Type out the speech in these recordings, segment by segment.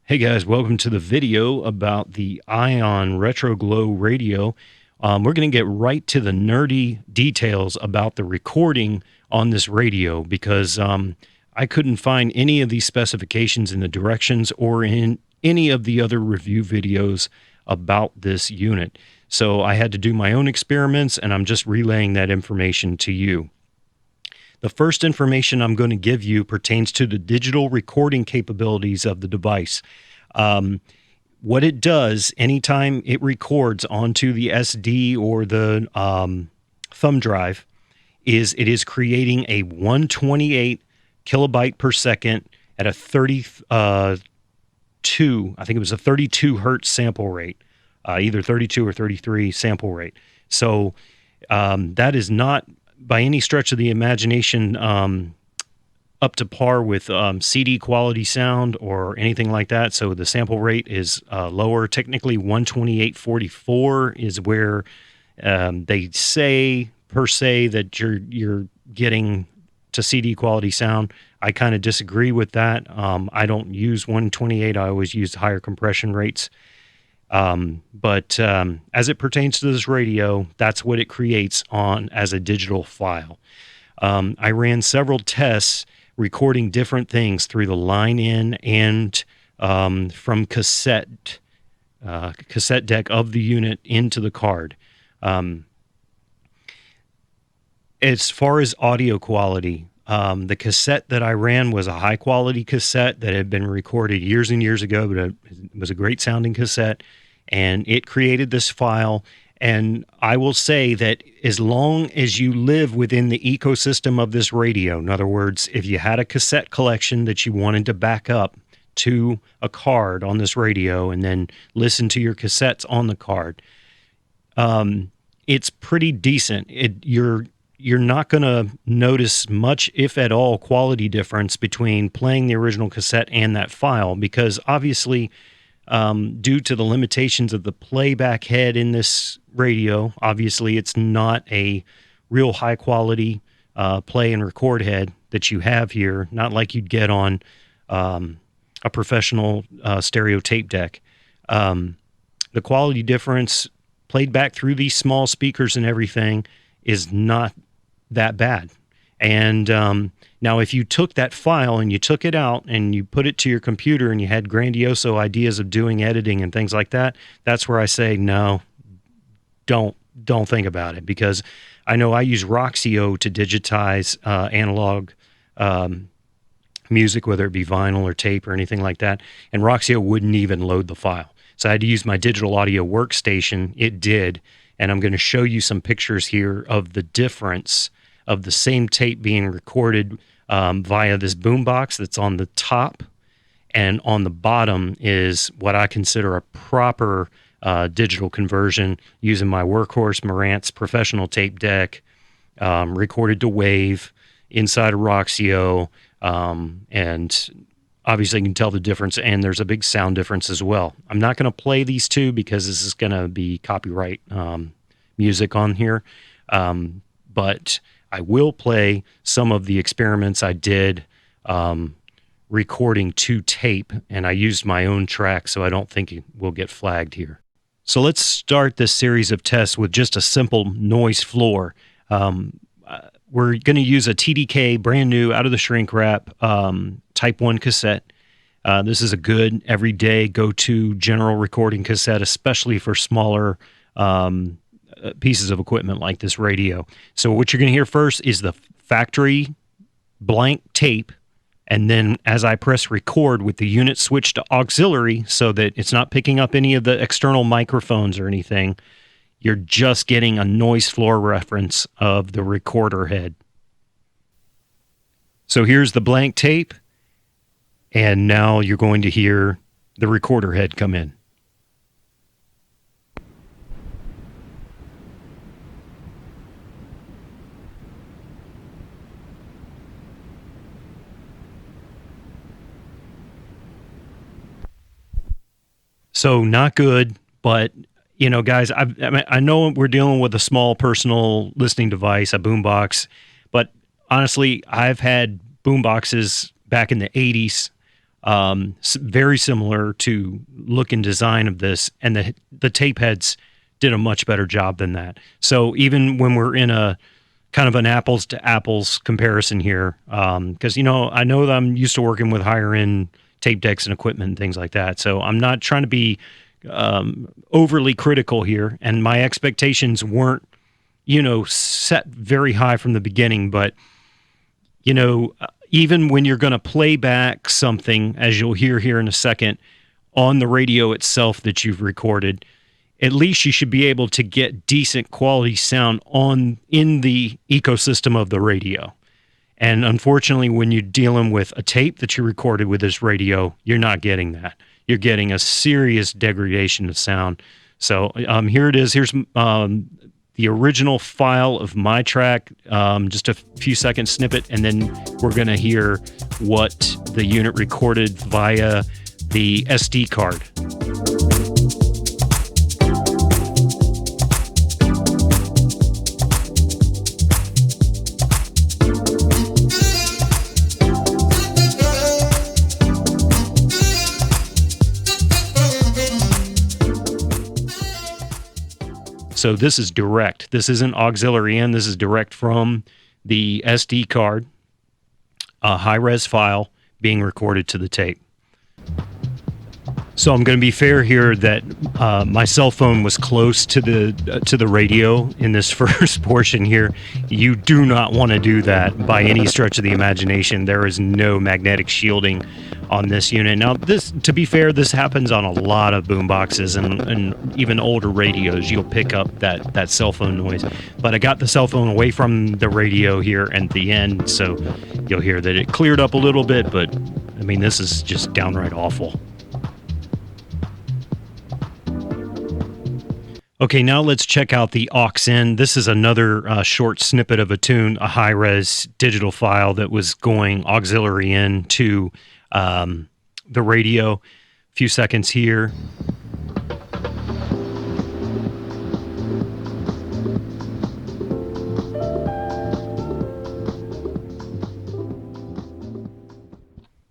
Hey guys, welcome to the video about the Ion Retro Glow radio. We're going to get right to the nerdy details about the recording on this radio because I couldn't find any of these specifications in the directions or in any of the other review videos about this unit. So I had to do my own experiments, and I'm just relaying that information to you. The first information I'm going to give you pertains to the digital recording capabilities of the device. What it does anytime it records onto the SD or the thumb drive is it is creating a 128 kilobyte per second at a 32, I think it was a 32 hertz sample rate, either 32 or 33 sample rate. So that is not by any stretch of the imagination up to par with CD quality sound or anything like that. So the sample rate is lower. Technically 128.44 is where they say per se that you're getting to CD quality sound. I kind of disagree with that. I don't use 128. I always use higher compression rates. But as it pertains to this radio, that's what it creates on as a digital file. I ran several tests recording different things through the line in and from cassette deck of the unit into the card. As far as audio quality, the cassette that I ran was a high quality cassette that had been recorded years and years ago, but it was a great sounding cassette, and it created this file. And I will say that as long as you live within the ecosystem of this radio, in other words, if you had a cassette collection that you wanted to back up to a card on this radio and then listen to your cassettes on the card, it's pretty decent. You're not going to notice much, if at all, quality difference between playing the original cassette and that file because obviously due to the limitations of the playback head in this radio, obviously it's not a real high quality play and record head that you have here, not like you'd get on a professional stereo tape deck. The quality difference played back through these small speakers and everything is not that bad. And now if you took that file and you took it out and you put it to your computer and you had grandioso ideas of doing editing and things like that, that's where I say, no, don't think about it. Because I know I use Roxio to digitize analog music, whether it be vinyl or tape or anything like that. And Roxio wouldn't even load the file. So I had to use my digital audio workstation. It did. And I'm going to show you some pictures here of the difference of the same tape being recorded via this boombox that's on the top, and on the bottom is what I consider a proper digital conversion using my workhorse Marantz professional tape deck, recorded to wave inside of Roxio, and obviously you can tell the difference, and there's a big sound difference as well. I'm not going to play these two because this is going to be copyright music on here, but I will play some of the experiments I did recording to tape, and I used my own track, so I don't think it will get flagged here. So let's start this series of tests with just a simple noise floor. We're going to use a TDK, brand new, out of the shrink wrap, Type 1 cassette. This is a good, everyday, go-to general recording cassette, especially for smaller pieces of equipment like this radio. So what you're going to hear first is the factory blank tape, and then as I press record with the unit switched to auxiliary so that it's not picking up any of the external microphones or anything, you're just getting a noise floor reference of the recorder head. So here's the blank tape, and now you're going to hear the recorder head come in. So not good, but you know, guys, I know we're dealing with a small personal listening device, a boombox, but honestly, I've had boomboxes back in the 80s very similar to look and design of this, and the tape heads did a much better job than that. So even when we're in a kind of an apples to apples comparison here, because I know that I'm used to working with higher end tape decks and equipment and things like that, so I'm not trying to be overly critical here, and my expectations weren't set very high from the beginning, but even when you're going to play back something, as you'll hear here in a second, on the radio itself that you've recorded, at least you should be able to get decent quality sound in the ecosystem of the radio. And unfortunately, when you're dealing with a tape that you recorded with this radio, you're not getting that. You're getting a serious degradation of sound. So here it is. Here's the original file of my track, just a few seconds snippet, and then we're going to hear what the unit recorded via the SD card. So this is direct. This isn't auxiliary in. This is direct from the SD card, a high-res file being recorded to the tape. So I'm going to be fair here that my cell phone was close to the radio in this first portion here. You do not want to do that by any stretch of the imagination. There is no magnetic shielding on this unit. Now, to be fair, this happens on a lot of boomboxes and even older radios. You'll pick up that cell phone noise. But I got the cell phone away from the radio here at the end, so you'll hear that it cleared up a little bit, but I mean, this is just downright awful. Okay, now let's check out the aux in. This is another short snippet of a tune, a high-res digital file that was going auxiliary in to the radio. A few seconds here.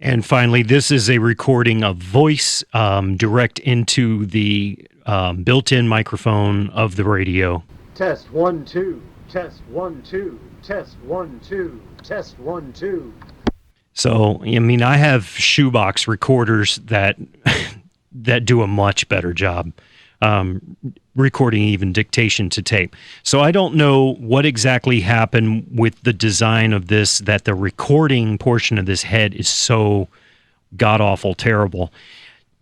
And finally, this is a recording of voice direct into the built-in microphone of the radio. Test 1 2, test 1 2, test 1 2, test 1 2. So, I mean, I have shoebox recorders that do a much better job recording even dictation to tape. So I don't know what exactly happened with the design of this, that the recording portion of this head is so god-awful terrible.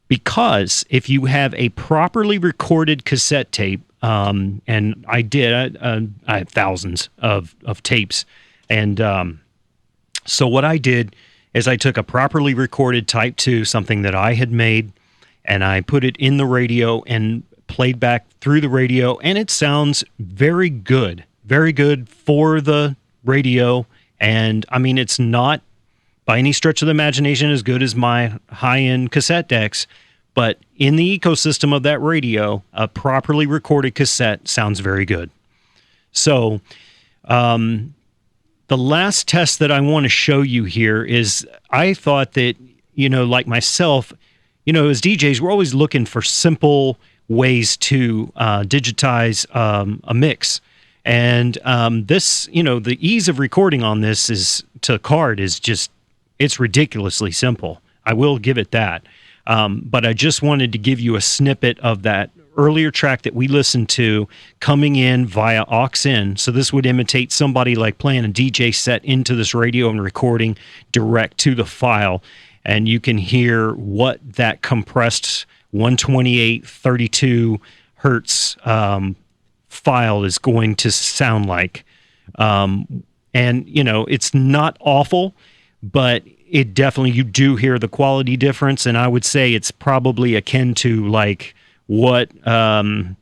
Because if you have a properly recorded cassette tape, and I did, I have thousands of tapes, and so what I did is I took a properly recorded Type 2, something that I had made, and I put it in the radio and played back through the radio, and it sounds very good for the radio. And I mean, it's not by any stretch of the imagination as good as my high-end cassette decks, but in the ecosystem of that radio, a properly recorded cassette sounds very good. So the last test that I want to show you here is, I thought that, like myself, as DJs, we're always looking for simple ways to digitize a mix. And this, the ease of recording on this is to card is just, it's ridiculously simple. I will give it that. But I just wanted to give you a snippet of that earlier track that we listened to coming in via aux in. So this would imitate somebody like playing a DJ set into this radio and recording direct to the file. And you can hear what that compressed 128, 32 hertz file is going to sound like. And, it's not awful, but it definitely, you do hear the quality difference. And I would say it's probably akin to like what the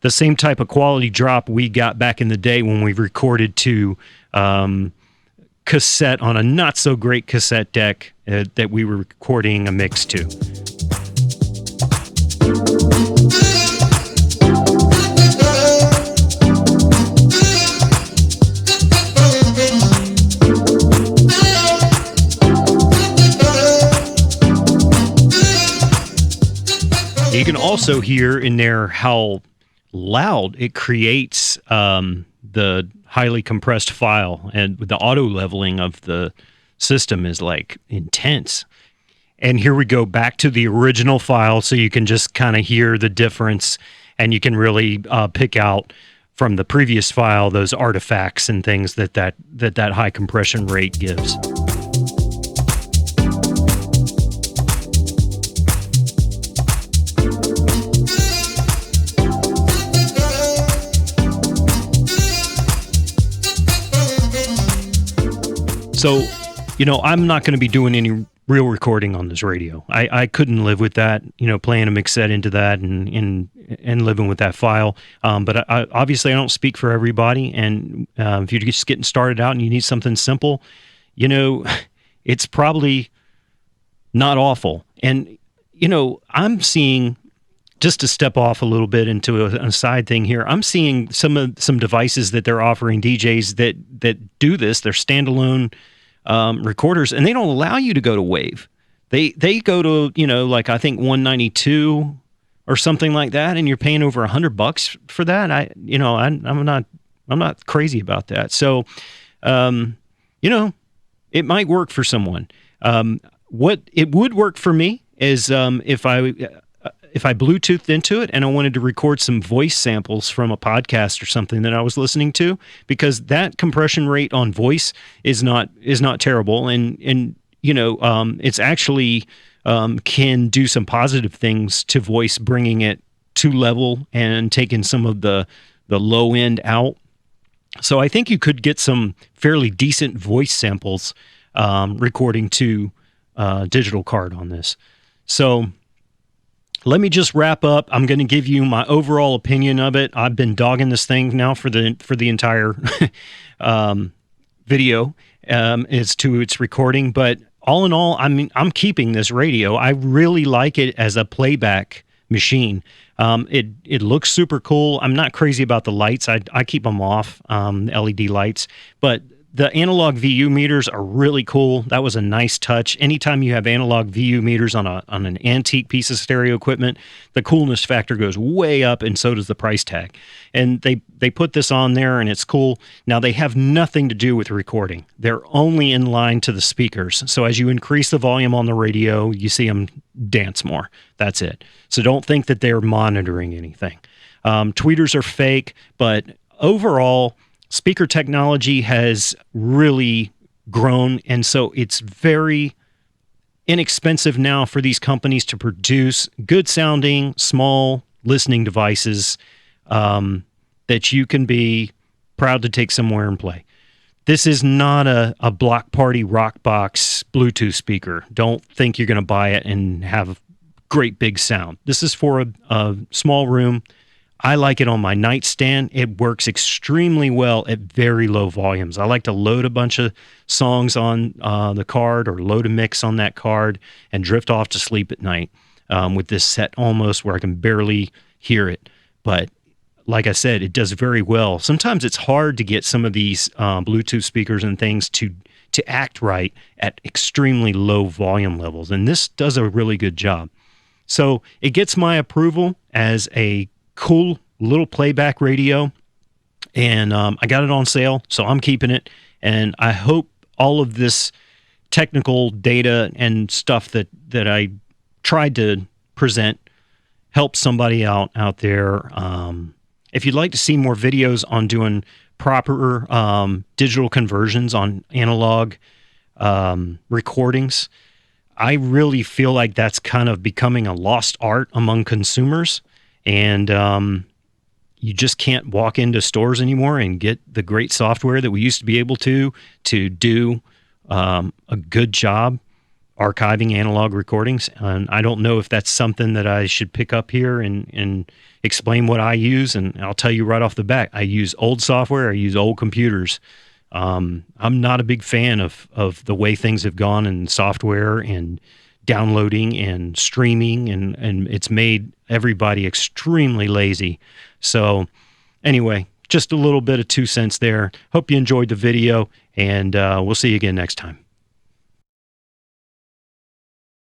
same type of quality drop we got back in the day when we recorded to cassette on a not so great cassette deck that we were recording a mix to. You can also hear in there how loud it creates the highly compressed file, and the auto leveling of the system is like intense. And here we go back to the original file, so you can just kind of hear the difference, and you can really pick out from the previous file those artifacts and things that high compression rate gives. So, I'm not going to be doing any real recording on this radio. I couldn't live with that, playing a mix set into that and living with that file. But obviously I don't speak for everybody. And if you're just getting started out and you need something simple, it's probably not awful. And, I'm seeing, just to step off a little bit into a side thing here, I'm seeing some devices that they're offering DJs that do this. They're standalone recorders, and they don't allow you to go to wave. They go to like I think 192 or something like that, and you're paying over $100 for that. I'm not crazy about that. So, it might work for someone. What it would work for me is if I Bluetoothed into it and I wanted to record some voice samples from a podcast or something that I was listening to, because that compression rate on voice is not terrible, and it's actually can do some positive things to voice, bringing it to level and taking some of the low end out. So I think you could get some fairly decent voice samples recording to digital card on this. So let me just wrap up. I'm going to give you my overall opinion of it. I've been dogging this thing now for the entire video as to its recording, but all in all, I'm keeping this radio. I really like it as a playback machine. It looks super cool. I'm not crazy about the lights. I keep them off, LED lights, but the analog VU meters are really cool. That was a nice touch. Anytime you have analog VU meters on an antique piece of stereo equipment, the coolness factor goes way up, and so does the price tag. And they put this on there, and it's cool. Now, they have nothing to do with recording. They're only in line to the speakers. So as you increase the volume on the radio, you see them dance more. That's it. So don't think that they're monitoring anything. Tweeters are fake, but overall, speaker technology has really grown, and so it's very inexpensive now for these companies to produce good sounding, small listening devices that you can be proud to take somewhere and play. This is not a block party rock box Bluetooth speaker. Don't think you're going to buy it and have great big sound. This is for a small room. I like it on my nightstand. It works extremely well at very low volumes. I like to load a bunch of songs on the card, or load a mix on that card, and drift off to sleep at night with this set almost where I can barely hear it. But like I said, it does very well. Sometimes it's hard to get some of these Bluetooth speakers and things to act right at extremely low volume levels, and this does a really good job. So it gets my approval as a cool little playback radio, and I got it on sale, so I'm keeping it. And I hope all of this technical data and stuff that I tried to present helps somebody out there. If you'd like to see more videos on doing proper digital conversions on analog recordings, I really feel like that's kind of becoming a lost art among consumers. And you just can't walk into stores anymore and get the great software that we used to be able to do a good job archiving analog recordings. And I don't know if that's something that I should pick up here and explain what I use. And I'll tell you right off the bat, I use old software. I use old computers. I'm not a big fan of the way things have gone in software and downloading and streaming, and it's made everybody extremely lazy. So anyway, just a little bit of 2 cents there. Hope you enjoyed the video, and we'll see you again next time.